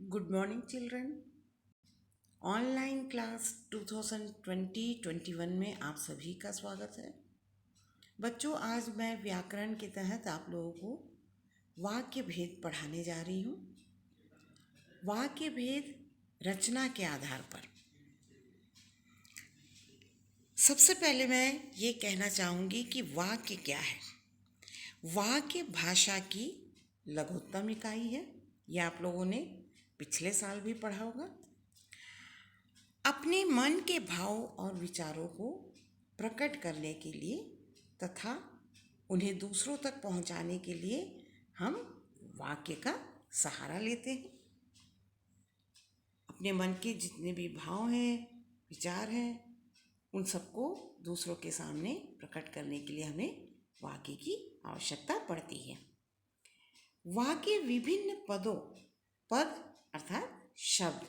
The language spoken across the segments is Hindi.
Good morning children. Online class 2020-21 में आप सभी का स्वागत है। बच्चों, आज मैं व्याकरण के तहत आप लोगों को वाक्य भेद पढ़ाने जा रही हूँ। वाक्य भेद रचना के आधार पर। सबसे पहले मैं ये कहना चाहूँगी कि वाक्य क्या है। वाक्य भाषा की लघुत्तम इकाई है। यह आप लोगों ने पिछले साल भी पढ़ा होगा। अपने मन के भाव और विचारों को प्रकट करने के लिए तथा उन्हें दूसरों तक पहुंचाने के लिए हम वाक्य का सहारा लेते हैं। अपने मन के जितने भी भाव हैं, विचार हैं, उन सबको दूसरों के सामने प्रकट करने के लिए हमें वाक्य की आवश्यकता पड़ती है। वाक्य विभिन्न पद अर्थात शब्द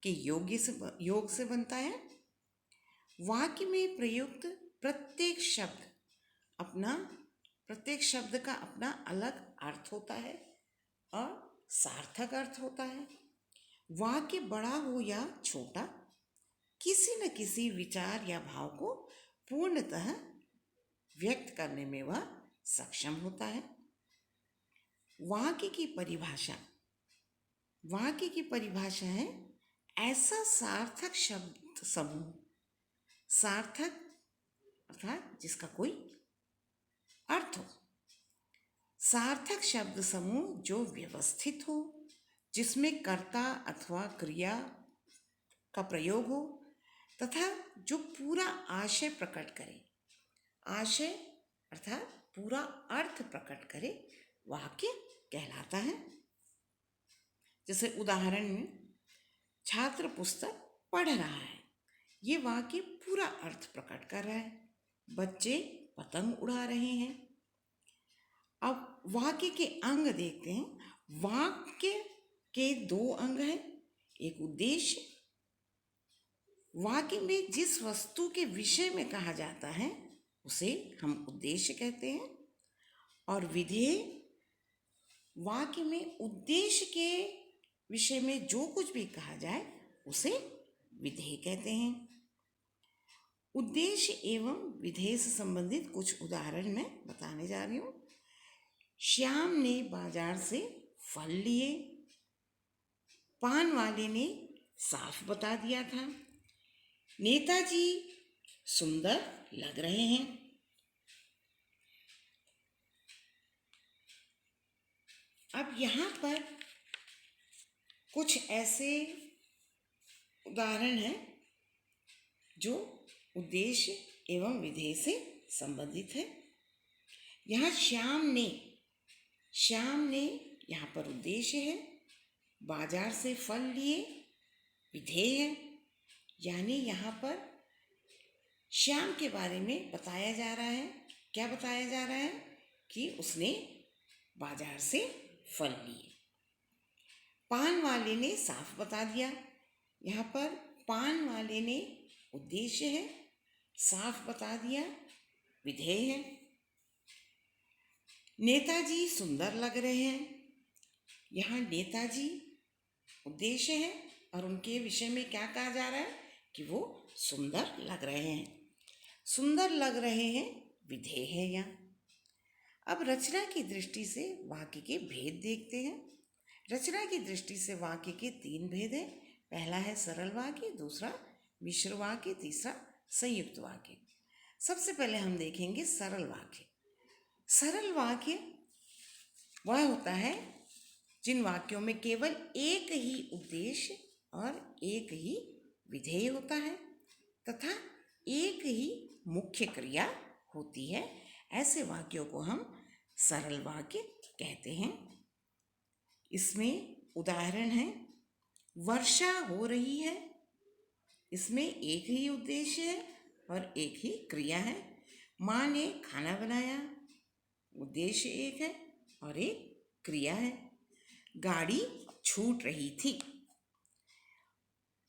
के योग से बनता है। वाक्य में प्रयुक्त प्रत्येक शब्द का अपना अलग अर्थ होता है और सार्थक अर्थ होता है। वाक्य बड़ा हो या छोटा, किसी न किसी विचार या भाव को पूर्णतः व्यक्त करने में वह सक्षम होता है। वाक्य की परिभाषा है ऐसा सार्थक शब्द समूह, सार्थक अर्थात जिसका कोई अर्थ हो, सार्थक शब्द समूह जो व्यवस्थित हो, जिसमें कर्ता अथवा क्रिया का प्रयोग हो तथा जो पूरा आशय प्रकट करे। आशय अर्थात पूरा अर्थ प्रकट करे, वाक्य कहलाता है। जैसे उदाहरण में, छात्र पुस्तक पढ़ रहा है, ये वाक्य पूरा अर्थ प्रकट कर रहा है। बच्चे पतंग उड़ा रहे हैं। अब वाक्य के अंग देखते हैं। वाक्य के दो अंग हैं। एक उद्देश्य, वाक्य में जिस वस्तु के विषय में कहा जाता है उसे हम उद्देश्य कहते हैं। और विधेय, वाक्य में उद्देश्य के विषय में जो कुछ भी कहा जाए उसे विधेय कहते हैं। उद्देश्य एवं विधेय से संबंधित कुछ उदाहरण मैं बताने जा रही हूँ। श्याम ने बाजार से फल लिए, पान वाले ने साफ बता दिया था, नेताजी सुंदर लग रहे हैं। अब यहाँ पर कुछ ऐसे उदाहरण हैं जो उद्देश्य एवं विधेय से संबंधित है। यहाँ श्याम ने यहाँ पर उद्देश्य है, बाजार से फल लिए विधेय है। यानी यहाँ पर श्याम के बारे में बताया जा रहा है। क्या बताया जा रहा है? कि उसने बाजार से फल लिए। पान वाले ने साफ बता दिया। यहाँ पर पान वाले ने उद्देश्य है, साफ बता दिया विधेय है। नेताजी सुंदर लग रहे हैं, यहाँ नेताजी उद्देश्य है और उनके विषय में क्या कहा जा रहा है कि वो सुंदर लग रहे हैं। सुंदर लग रहे हैं विधेय है यहाँ। अब रचना की दृष्टि से वाक्य के भेद देखते हैं। रचना की दृष्टि से वाक्य के 3 भेद हैं। पहला है सरल वाक्य, दूसरा मिश्र वाक्य, तीसरा संयुक्त वाक्य। सबसे पहले हम देखेंगे सरल वाक्य। सरल वाक्य वह होता है जिन वाक्यों में केवल एक ही उद्देश्य और एक ही विधेय होता है तथा एक ही मुख्य क्रिया होती है। ऐसे वाक्यों को हम सरल वाक्य कहते हैं। इसमें उदाहरण है, वर्षा हो रही है, इसमें एक ही उद्देश्य है और एक ही क्रिया है। माँ ने खाना बनाया, उद्देश्य एक है और एक क्रिया है। गाड़ी छूट रही थी।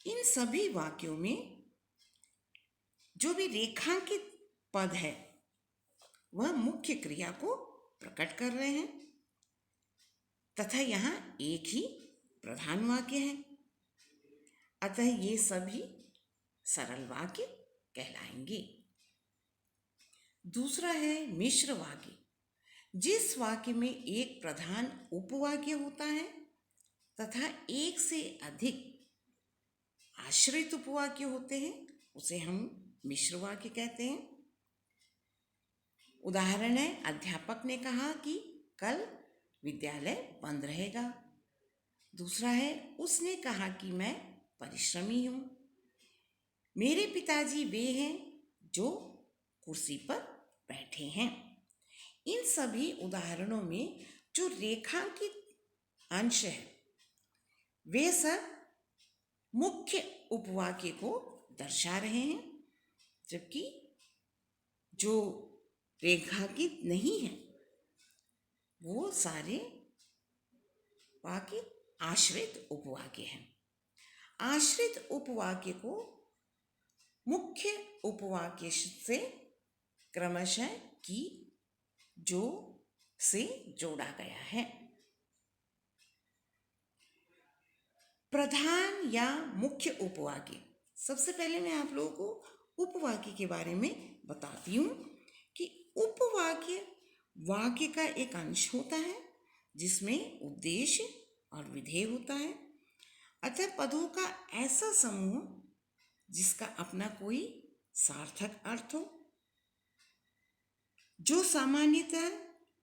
इन सभी वाक्यों में जो भी रेखांकित पद है वह मुख्य क्रिया को प्रकट कर रहे हैं तथा यहाँ एक ही प्रधान वाक्य हैं, अतः ये सभी सरल वाक्य कहलाएंगे। दूसरा है मिश्र वाक्य, जिस वाक्य में एक प्रधान उपवाक्य होता है तथा एक से अधिक आश्रित उपवाक्य होते हैं, उसे हम मिश्र वाक्य कहते हैं। उदाहरण है, अध्यापक ने कहा कि कल विद्यालय बंद रहेगा। दूसरा है, उसने कहा कि मैं परिश्रमी हूँ। मेरे पिताजी वे हैं जो कुर्सी पर बैठे हैं। इन सभी उदाहरणों में जो रेखांकित अंश है वे सब मुख्य उपवाक्य को दर्शा रहे हैं, जबकि जो रेखांकित नहीं है वो सारे वाक्य आश्रित उपवाक्य हैं। आश्रित उपवाक्य को मुख्य उपवाक्य से क्रमशः की जो से जोड़ा गया है। प्रधान या मुख्य उपवाक्य, सबसे पहले मैं आप लोगों को उपवाक्य के बारे में बताती हूँ कि उपवाक्य वाक्य का एक अंश होता है जिसमें उद्देश्य और विधेय होता है, अतः पदों का ऐसा समूह जिसका अपना कोई सार्थक अर्थ हो, जो सामान्यतः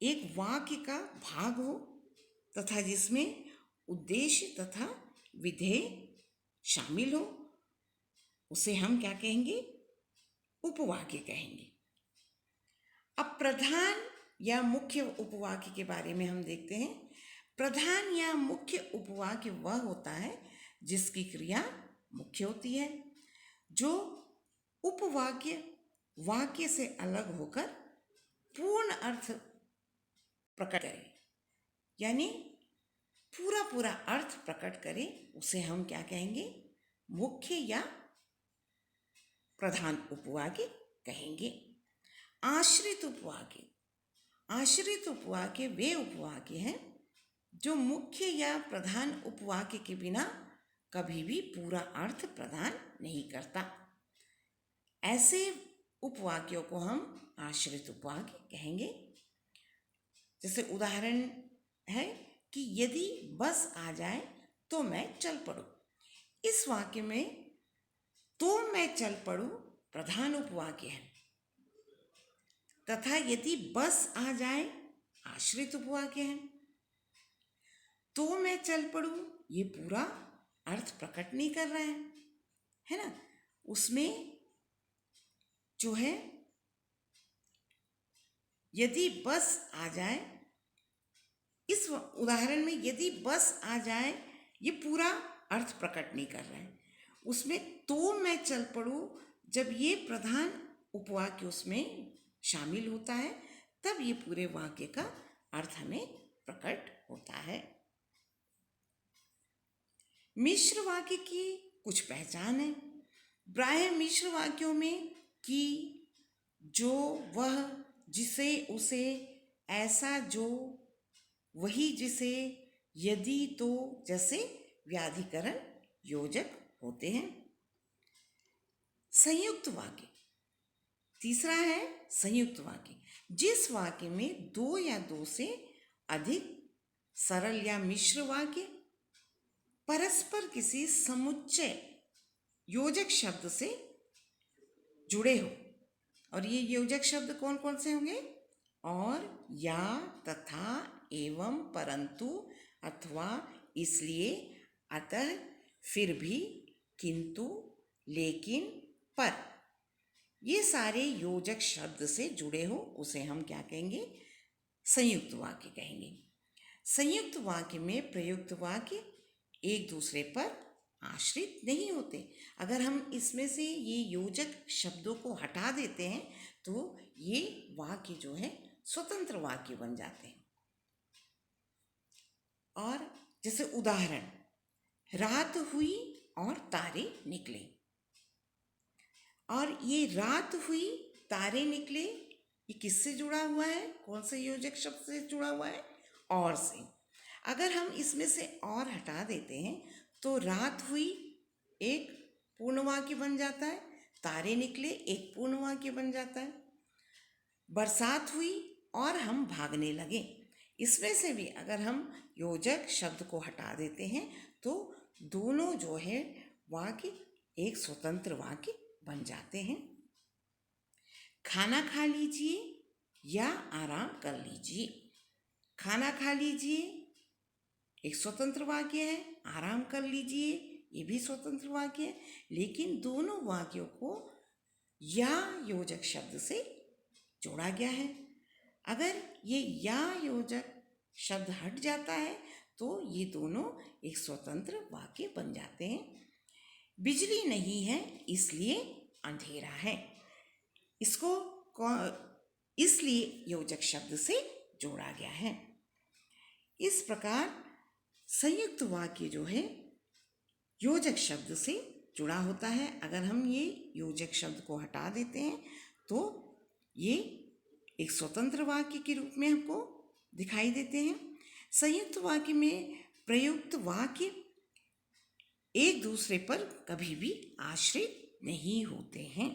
एक वाक्य का भाग हो तथा जिसमें उद्देश्य तथा विधेय शामिल हो, उसे हम क्या कहेंगे? उपवाक्य कहेंगे। अब प्रधान या मुख्य उपवाक्य के बारे में हम देखते हैं। प्रधान या मुख्य उपवाक्य वह होता है जिसकी क्रिया मुख्य होती है, जो उपवाक्य वाक्य से अलग होकर पूर्ण अर्थ प्रकट करे, यानी पूरा पूरा अर्थ प्रकट करे, उसे हम क्या कहेंगे? मुख्य या प्रधान उपवाक्य कहेंगे। आश्रित उपवाक्य, आश्रित उपवाक्य वे उपवाक्य हैं जो मुख्य या प्रधान उपवाक्य के बिना कभी भी पूरा अर्थ प्रदान नहीं करता। ऐसे उपवाक्यों को हम आश्रित उपवाक्य कहेंगे। जैसे उदाहरण है कि यदि बस आ जाए तो मैं चल पड़ूं। इस वाक्य में तो मैं चल पड़ूं प्रधान उपवाक्य है तथा यदि बस आ जाए आश्रित उपवाक्य है। तो मैं चल पड़ूं ये पूरा अर्थ प्रकट नहीं कर रहा है ना। उसमें जो है यदि बस आ जाए, इस उदाहरण में यदि बस आ जाए ये पूरा अर्थ प्रकट नहीं कर रहा है। उसमें तो मैं चल पड़ूं, जब ये प्रधान उपवाक्य उसमें शामिल होता है तब ये पूरे वाक्य का अर्थ हमें प्रकट होता है। मिश्र वाक्य की कुछ पहचान है। प्रायः मिश्र वाक्यों में कि, जो, वह, जिसे, उसे, ऐसा, जो, वही, जिसे, यदि, तो जैसे व्याधिकरण योजक होते हैं। संयुक्त वाक्य, तीसरा है संयुक्त वाक्य, जिस वाक्य में दो या दो से अधिक सरल या मिश्र वाक्य परस्पर किसी समुच्चय योजक शब्द से जुड़े हो। और ये योजक शब्द कौन कौन से होंगे? और, या, तथा, एवं, परंतु, अथवा, इसलिए, अतः, फिर भी, किंतु, लेकिन, पर, ये सारे योजक शब्द से जुड़े हो, उसे हम क्या कहेंगे? संयुक्त वाक्य कहेंगे। संयुक्त वाक्य में प्रयुक्त वाक्य एक दूसरे पर आश्रित नहीं होते। अगर हम इसमें से ये योजक शब्दों को हटा देते हैं तो ये वाक्य जो है स्वतंत्र वाक्य बन जाते हैं। और जैसे उदाहरण, रात हुई और तारे निकले। और ये रात हुई तारे निकले, ये किससे जुड़ा हुआ है? कौन से योजक शब्द से जुड़ा हुआ है? और से। अगर हम इसमें से और हटा देते हैं तो रात हुई एक पूर्ण वाक्य बन जाता है, तारे निकले एक पूर्ण वाक्य बन जाता है, बरसात हुई और हम भागने लगे, इसमें से भी अगर हम योजक शब्द को हटा देते हैं तो दोनों जो है वाक्य एक स्वतंत्र वाक्य बन जाते हैं। खाना खा लीजिए या आराम कर लीजिए। खाना खा लीजिए एक स्वतंत्र वाक्य है, आराम कर लीजिए ये भी स्वतंत्र वाक्य है, लेकिन दोनों वाक्यों को या योजक शब्द से जोड़ा गया है। अगर ये या योजक शब्द हट जाता है तो ये दोनों एक स्वतंत्र वाक्य बन जाते हैं। बिजली नहीं है इसलिए अंधेरा है, इसको इसलिए योजक शब्द से जोड़ा गया है। इस प्रकार संयुक्त वाक्य जो है योजक शब्द से जुड़ा होता है। अगर हम ये योजक शब्द को हटा देते हैं तो ये एक स्वतंत्र वाक्य के रूप में हमको दिखाई देते हैं। संयुक्त वाक्य में प्रयुक्त वाक्य एक दूसरे पर कभी भी आश्रित नहीं होते हैं।